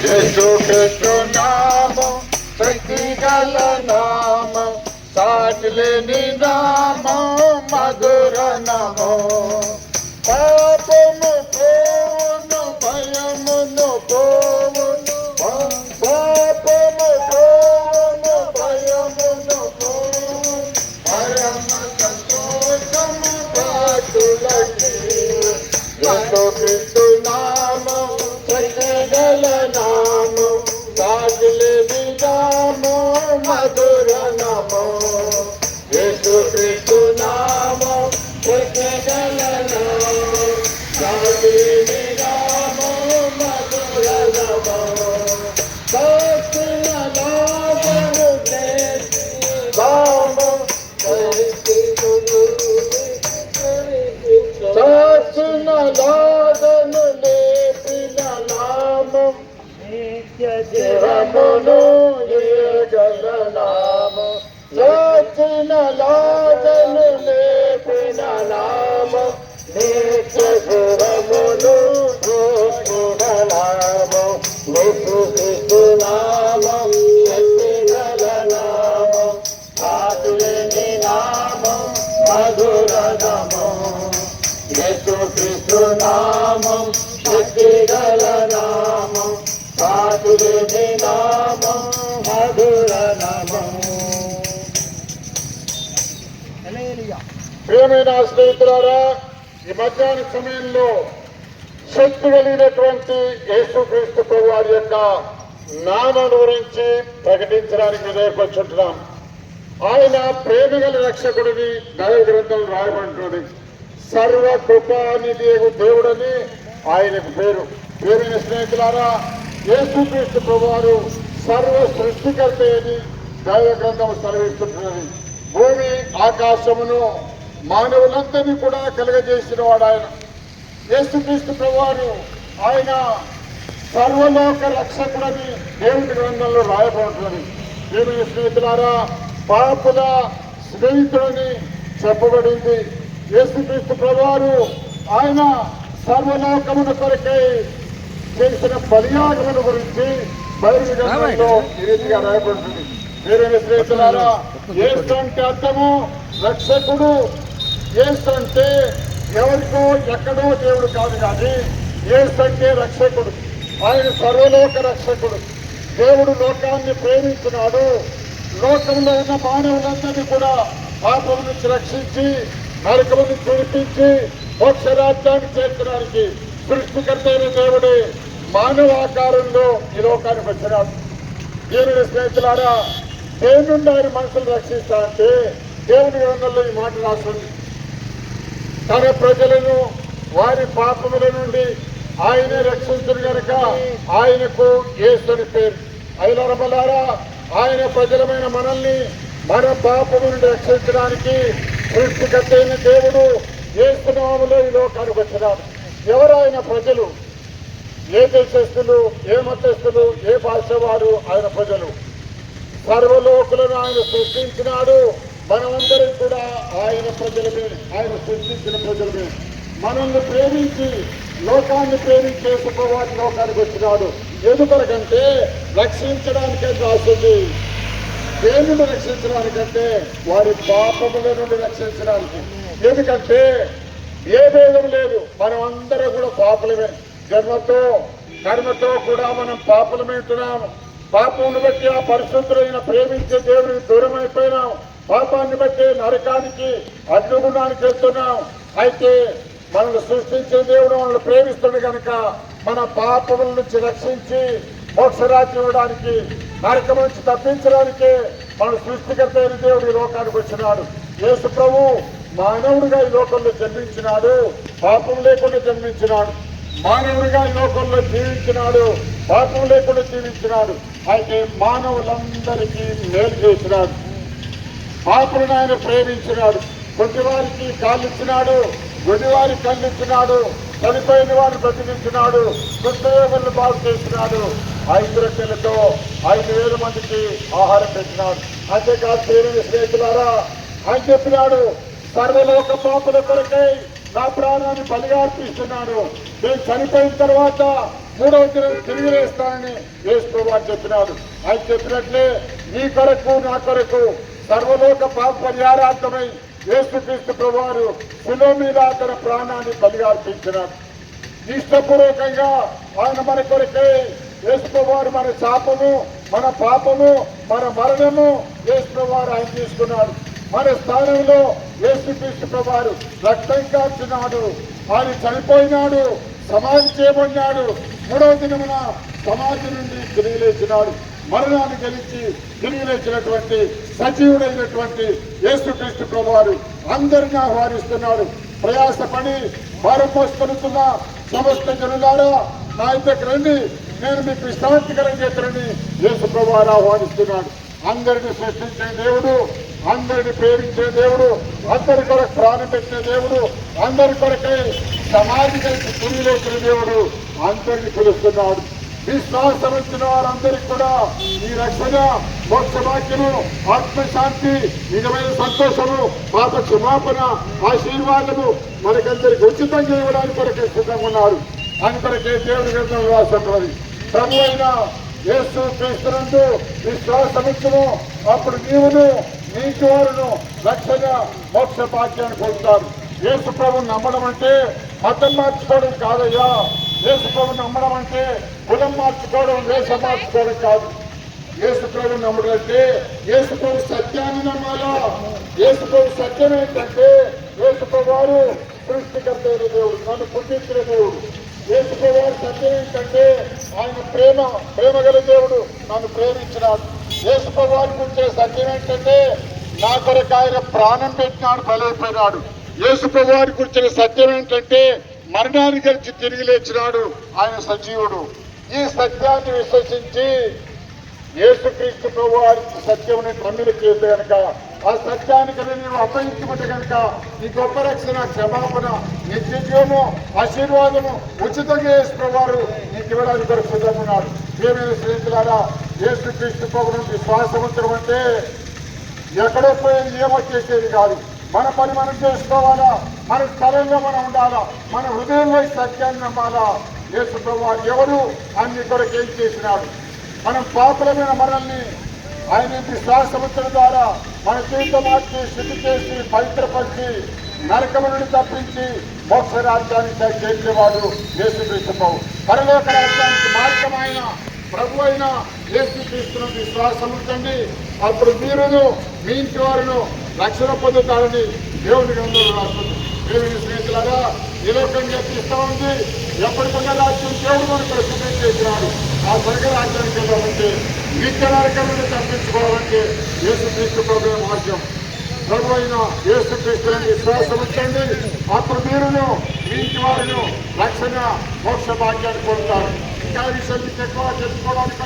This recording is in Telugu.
యేసుక్రీస్తు నామం శక్తి గల నామం, సాటిలేని నామం, మధుర నామం. పాపము పోవును, భయమును పోవును, పాపము పోవును, భయమును పోవును, పరమ సంతోషము పాటులకి. యేసుక్రీస్తు నామం శక్తి గల నామం, సాటిలేని నామం, మధుర నామం. యేసుక్రీస్తు నామం శక్తి గల నామం, సాటిలేని నామం, మధుర నామం. సాక్షిన నామము నామం, సాక్షిన లాగను లేపిన నామం, నిత్య జీవమును ఇయ్యగల నామం. సాక్షిన లాగను లేపిన నామం, నిత్య జీవమును ఇయ్యగల నామం. యేసుక్రీస్తు నామం శక్తి గల నామం, సాటిలేని నామం, మధుర నామం. యేసుక్రీస్తు నామం శక్తి గల నామం, సాటిలేని నామం, మధుర నామం. ప్రియమైన స్నేహితులారా, ఈ మధ్యాహ్న సమయంలో శక్తి కలిగినటువంటి యేసుక్రీస్తు వారి యొక్క నామం గురించి ప్రకటించడానికి నేర్పరుచుంటున్నాం. ఆయన ప్రేమగల రక్షకుడిని దైవ గ్రంథంలో రాయబడుతుంది. సర్వ కృపానిధి దేవుడని ఆయనకు పేరు. ప్రియమైన స్నేహితులారా, యేసుక్రీస్తు ప్రభువారు సర్వ సృష్టికర్త అని దైవ గ్రంథం సెలవిస్తున్నది. భూమి ఆకాశమును మానవులందరినీ కూడా కలుగజేసిన వాడు ఆయన. యేసుక్రీస్తు ప్రభువారు ఆయన సర్వలోక రక్షకుడని దేవుడి గ్రంథంలో రాయబడుతున్నది. ప్రియమైన స్నేహితులారా, పాపుల స్నేహితుడని చెప్పబడింది. యేసుక్రీస్తు ప్రభువారు ఆయన సర్వలోకమున కొరకై చేసిన బలియాగముల గురించి బైబిల్ గ్రంథంలో ఈ రీతిగా రాయబడుతుంది. ప్రియమైన స్నేహితులారా, యేసు అంటే అర్థము రక్షకుడు. యేసు అంటే ఎవరికో ఎక్కడో దేవుడు కాదు, కానీ యేసు అంటే రక్షకుడు. ఆయన సర్వలోక రక్షకుడు. దేవుడు లోకాన్ని ప్రేమించినాడు. లోకంలో ఉన్న మానవులందరినీ కూడా పాపం నుంచి రక్షించి, నరకము నుంచి విడిపించి, మోక్షరాజ్యాన్ని చేర్చడానికి సృష్టికర్త అయిన దేవుడే మానవ ఆకారంలో ఈ లోకానికి వచ్చినాడు. దేవుని స్నేహితులారా, దేవుని నుండి ఆయన మనుషులు రక్షిస్తా అంటే దేవుని గ్రంథంలో ఈ మాట రాస్తుంది. తన ప్రజలను వారి పాపముల నుండి ఆయనే రక్షించును గనుక ఆయనకు యేసు అని పేరు. అయినరమలారా, ఆయన ప్రజలమైన మనల్ని మన పాపము నుండి రక్షించడానికి సృష్టికర్త అయిన దేవుడు యేసు నామములో ఈ లోకానికి వచ్చినాడు. ఎవరు ఆయన ప్రజలు? ఏ దేశస్తులు, ఏ మతస్థులు, ఏ భాష వారు ఆయన ప్రజలు. సర్వలోకులను ఆయన సృష్టించినాడు. మనమందరం కూడా ఆయన ప్రజలమే, ఆయన సృష్టించిన ప్రజలమే. మనల్ని ప్రేమించి లోకాన్ని ప్రేమించే శుభవారి లోకానికి వచ్చినాడు. ఎందుకంటే రక్షించడానికే రాస్తుంది. దేవుని రక్షించడానికంటే వారి పాపముల నుండి రక్షించడానికి. ఎందుకంటే ఏ భేదం లేదు, మనం అందరూ కూడా పాపులమే. జన్మతో కర్మతో కూడా మనం పాపులమవుతున్నాం. పాపమును బట్టి ఆ పరిశుద్ధులైన ప్రేమించే దేవుడికి దూరం అయిపోయినాం. పాపాన్ని బట్టి నరకానికి అగ్నిగుణానికి వెళ్తున్నాం. అయితే మనల్ని సృష్టించే దేవుడు మనల్ని ప్రేమిస్తుంది కనుక మన పాపముల నుంచి రక్షించి మోక్షరాజ్యం ఇవ్వడానికి, నరకం నుంచి తప్పించడానికి మన సృష్టికర్త అయిన దేవుడు ఈ లోకానికి వచ్చినాడు. యేసు ప్రభు మానవుడిగా ఈ లోకంలో జన్మించినాడు. పాపం లేకుండా జన్మించినాడు. మానవుడిగా ఈ లోకంలో జీవించినాడు. పాపం లేకుండా జీవించినాడు. అయితే మానవులందరికీ మేలు చేసినాడు. పాపులను ఆయన ప్రేమించినాడు. కొద్దివారికి కాళ్ళు ఇచ్చినాడు, గుడివారికి కళ్ళు ఇచ్చినాడు, చనిపోయిన వారిని బ్రతికించినాడు, కృష్ణయోగులను బాగు చేసినాడు. 5 రొట్టెలతో 5,000 మందికి ఆహారం పెట్టినాడు. అంతేకాదు ప్రియమైన స్నేహితులారా, ఆయన చెప్పినాడు, సర్వలోక పాపుల కొరకై నా ప్రాణాన్ని బలిగా అర్పిస్తున్నాను. నేను చనిపోయిన తర్వాత మూడవ దినం తిరిగి లేస్తానని యేసు ప్రభువారు చెప్పినాడు. ఆయన చెప్పినట్లే నీ కొరకు నా కొరకు సర్వలోక పాప పరిహారార్థమై యేసుక్రీస్తు ప్రభువారు శిలువ మీద తన ప్రాణాన్ని బలిగా అర్పించినాడు. ఇష్టపూర్వకంగా ఆయన మన కొరకై యేసు ప్రభువారు మన శాపము, మన పాపము, మన మరణము యేసు ప్రభువారు ఆయన తీసుకున్నాడు. మన స్థానంలో యేసుక్రీస్తు ప్రభువారు రక్తం కార్చినాడు. ఆయన చనిపోయినాడు, సమాధి చేయబడినాడు. మూడవ దినమున సమాధి నుండి తిరిగి లేచినాడు. మరణాన్ని గెలిచి తిరిగి లేచినటువంటి సజీవుడైనటువంటి యేసుక్రీస్తు ప్రభువారు అందరినీ ఆహ్వానిస్తున్నాడు. ప్రయాసపడి భారం మోసుకొనుతున్న సమస్త జనులారా నా ఇద్దరికి రండి, నేను మీకు విశ్రాంతికరం చేతులని యేసు ప్రభువారు ఆహ్వానిస్తున్నాడు. అందరిని సృష్టించే దేవుడు, అందరిని ప్రేమించే దేవుడు, అందరి కొరకు ప్రాణం పెట్టే దేవుడు, అందరి కొరకై సమాధి కలిసి తిరిగి లేచిన దేవుడు అందరినీ పిలుస్తున్నాడు. విశ్వాసం వచ్చిన వారందరికీ కూడా ఈ రక్షణ, మోక్ష వాక్యము, ఆత్మశాంతి, నిజమైన సంతోషము, పాప క్షమాపణ, ఆశీర్వాదము మనకందరికి ఉచితంగా ఇవ్వడానికి కొరకే సిద్ధంగా ఉన్నాడు. అని కొరకే దేవుడి గ్రంథం రాస్తున్నది. ప్రభు అయిన యేసు క్రీస్తునందు విశ్వాసమును అప్పుడు నీవును నీటి వారును రక్షణ, మోక్ష భాగ్యాన్ని పొందుతారు. యేసు ప్రభువుని నమ్మడం అంటే మతం మార్చుకోవడం కాదయ్యా. యేసు ప్రభువుని నమ్మడం అంటే కులం మార్చుకోవడం, వేషం మార్చుకోవడం కాదు. యేసు ప్రభువుని నమ్మడం అంటే యేసు ప్రభు సత్యాన్ని నమ్మాలా. యేసు ప్రభు సత్యం ఏంటంటే యేసు ప్రభు వారు సృష్టికర్త అయిన దేవుడు, నన్ను పుట్టించిన దేవుడు. యేసు ప్రభు వారి సత్యం ఏంటంటే ఆయన ప్రేమ గల దేవుడు, నన్ను ప్రేమించినాడు. యేసు ప్రభు వారికి ఉంచే సత్యం ఏంటంటే నా కొరకు ఆయన ప్రాణం పెట్టినాడు, బలైపోయినాడు. యేసు ప్రభు వారికి ఉంచిన సత్యం ఏంటంటే మరణాన్ని గెలిచి తిరిగి లేచినాడు, ఆయన సజీవుడు. ఈ సత్యాన్ని విశ్వసించి యేసుక్రీస్తు ప్రభు వారికి సత్యం నమ్మిన చేస్తే కనుక, ఆ సత్యానికి నీవు అప్పగించుకుంటే కనుక నీ గొప్ప రక్షణ, క్షమాపణ, నిత్య జీవము, ఆశీర్వాదము ఉచితంగా యేసు ప్రభు వారు నీకు ఇవ్వడానికి కొరకు సిద్ధమున్నాడు. ఏమైనా స్నేహితులారా, యేసుక్రీస్తు ప్రభు నుండి విశ్వాసం ఉంచడం అంటే ఎక్కడో పోయేది ఏమో చేసేది కాదు. మన పని మనం చేసుకోవాలా, మన స్థలంలో మనం ఉండాలా, మన హృదయంలో ఈ సత్యాన్ని నమ్మాలా. యేసు ప్రభువారు ఎవరు అన్ని కొరకు ఏం చేసినాడు. మనం పాపులమైన మనల్ని ఆయన విశ్వాసముచ్చడం ద్వారా మన జీవితం మార్చి, శుద్ధి చేసి, పవిత్రపరిచి, నరకము నుండి తప్పించి మోక్ష రాజ్యానికి చేర్చేవాడు యేసుక్రీస్తు ప్రభు. పరలోక రాజ్యానికి మార్గమైన ప్రభు అయిన యేసుక్రీస్తును విశ్వాసం ఉంచండి. అప్పుడు మీరును మీ ఇంటి వారును రక్షణ పొందుతారని దేవుని గ్రంథంలో రాస్తుంది. దేవుని స్నేహితులారా, ఈ లోకం గతిస్తూ ఉంది. ఎప్పటికున్న రాజ్యం దేవుడు మనకు సిద్ధం చేసినాడు. ఆ స్వర్గ రాజ్యానికి వెళ్ళాలంటే, నిత్య నరకం నుండి తప్పించుకోవాలంటే యేసుక్రీస్తు ప్రభు మార్గం. ప్రభు అయిన యేసుక్రీస్తుని విశ్వాసం ఉంచండి. అప్పుడు మీరును మీ ఇంటి వారును రక్షణ, మోక్ష భాగ్యాన్ని పొందుతారు. ఇంకా విషయం ఎక్కువ తెలుసుకోవడానికి